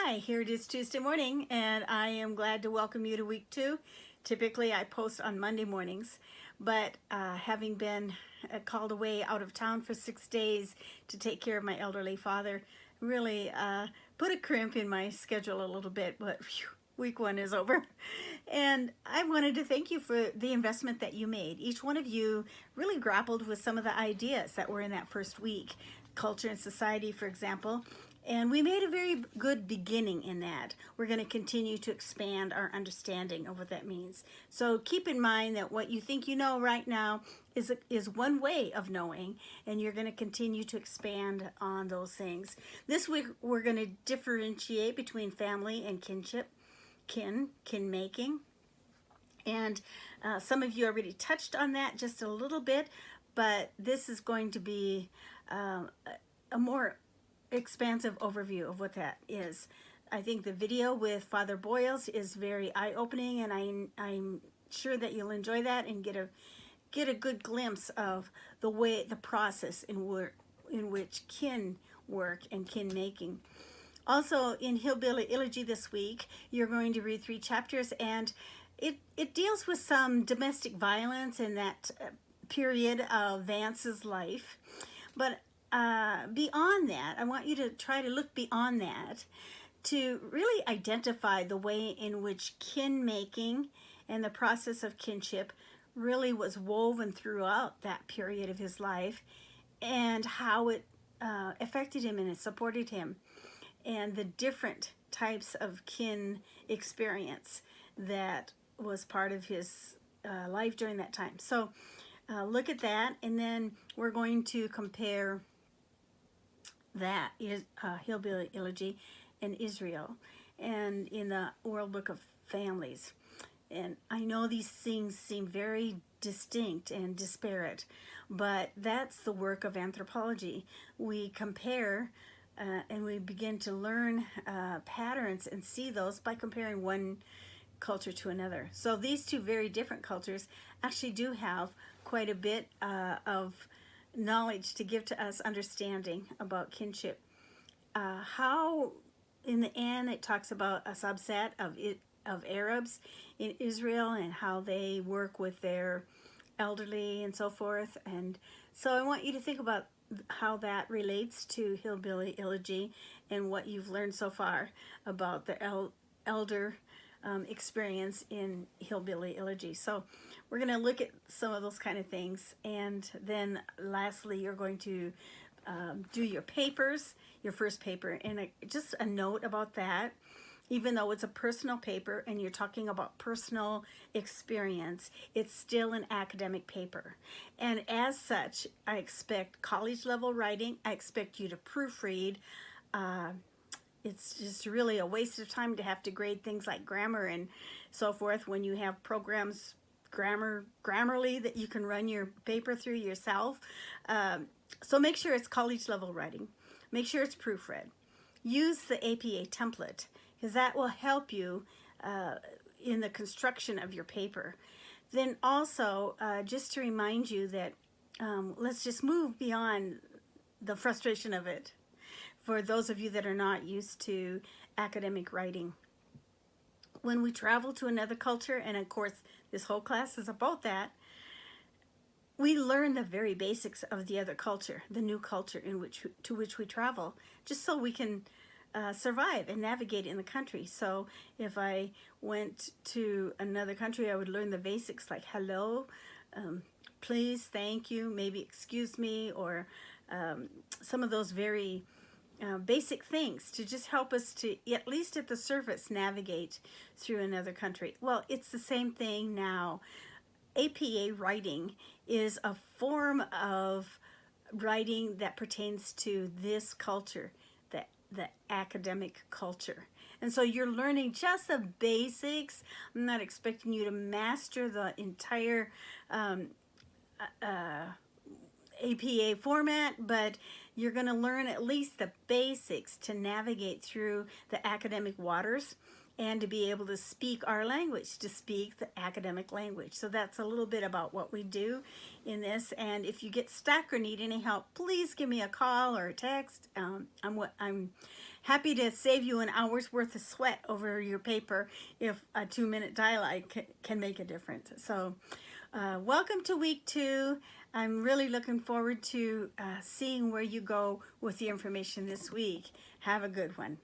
Hi, here it is Tuesday morning, and I am glad to welcome you to week 2. Typically, I post on Monday mornings, but having been called away out of town for 6 days to take care of my elderly father, really put a crimp in my schedule a little bit, but phew, week 1 is over. And I wanted to thank you for the investment that you made. Each one of you really grappled with some of the ideas that were in that first week. Culture and society, for example. And we made a very good beginning in that. We're going to continue to expand our understanding of what that means. So keep in mind that what you think you know right now is one way of knowing, and you're going to continue to expand on those things. This week, we're going to differentiate between family and kinship, kin making. And some of you already touched on that just a little bit, but this is going to be a more expansive overview of what that is. I think the video with Father Boyles is very eye-opening, and I'm sure that you'll enjoy that and get a good glimpse of the process in which kin work and kin making. Also, in Hillbilly Elegy this week, you're going to read 3 chapters, and it deals with some domestic violence in that period of Vance's life. But beyond that, I want you to try to look beyond that to really identify the way in which kin making and the process of kinship really was woven throughout that period of his life, and how it affected him and it supported him, and the different types of kin experience that was part of his life during that time. So look at that, and then we're going to compare that is Hillbilly Elegy in Israel and in the World Book of Families. And I know these things seem very distinct and disparate, but that's the work of anthropology. We compare and we begin to learn patterns and see those by comparing one culture to another. So these two very different cultures actually do have quite a bit of knowledge to give to us understanding about kinship. How in the end it talks about a subset of Arabs in Israel and how they work with their elderly and so forth. And so I want you to think about how that relates to Hillbilly Elegy and what you've learned so far about the elder experience in Hillbilly Elegy. So we're going to look at some of those kind of things, and then lastly you're going to do your papers, your first paper. And just a note about that, even though it's a personal paper and you're talking about personal experience, it's still an academic paper. And as such, I expect college level writing. I expect you to proofread. It's just really a waste of time to have to grade things like grammar and so forth when you have programs, Grammarly, that you can run your paper through yourself. So make sure it's college level writing. Make sure it's proofread. Use the APA template, because that will help you in the construction of your paper. Then also, just to remind you that let's just move beyond the frustration of it for those of you that are not used to academic writing. When we travel to another culture, and of course this whole class is about that, we learn the very basics of the other culture, the new culture to which we travel, just so we can survive and navigate in the country. So if I went to another country, I would learn the basics like hello, please, thank you, maybe excuse me, or some of those very basic things to just help us to, at least at the surface, navigate through another country. Well, it's the same thing now. APA writing is a form of writing that pertains to this culture, the academic culture. And so you're learning just the basics. I'm not expecting you to master the entire APA format, but you're going to learn at least the basics to navigate through the academic waters and to be able to speak our language, to speak the academic language. So that's a little bit about what we do in this. And if you get stuck or need any help, please give me a call or a text. I'm happy to save you an hour's worth of sweat over your paper if a 2-minute dialogue can make a difference. So welcome to week 2. I'm really looking forward to seeing where you go with the information this week. Have a good one.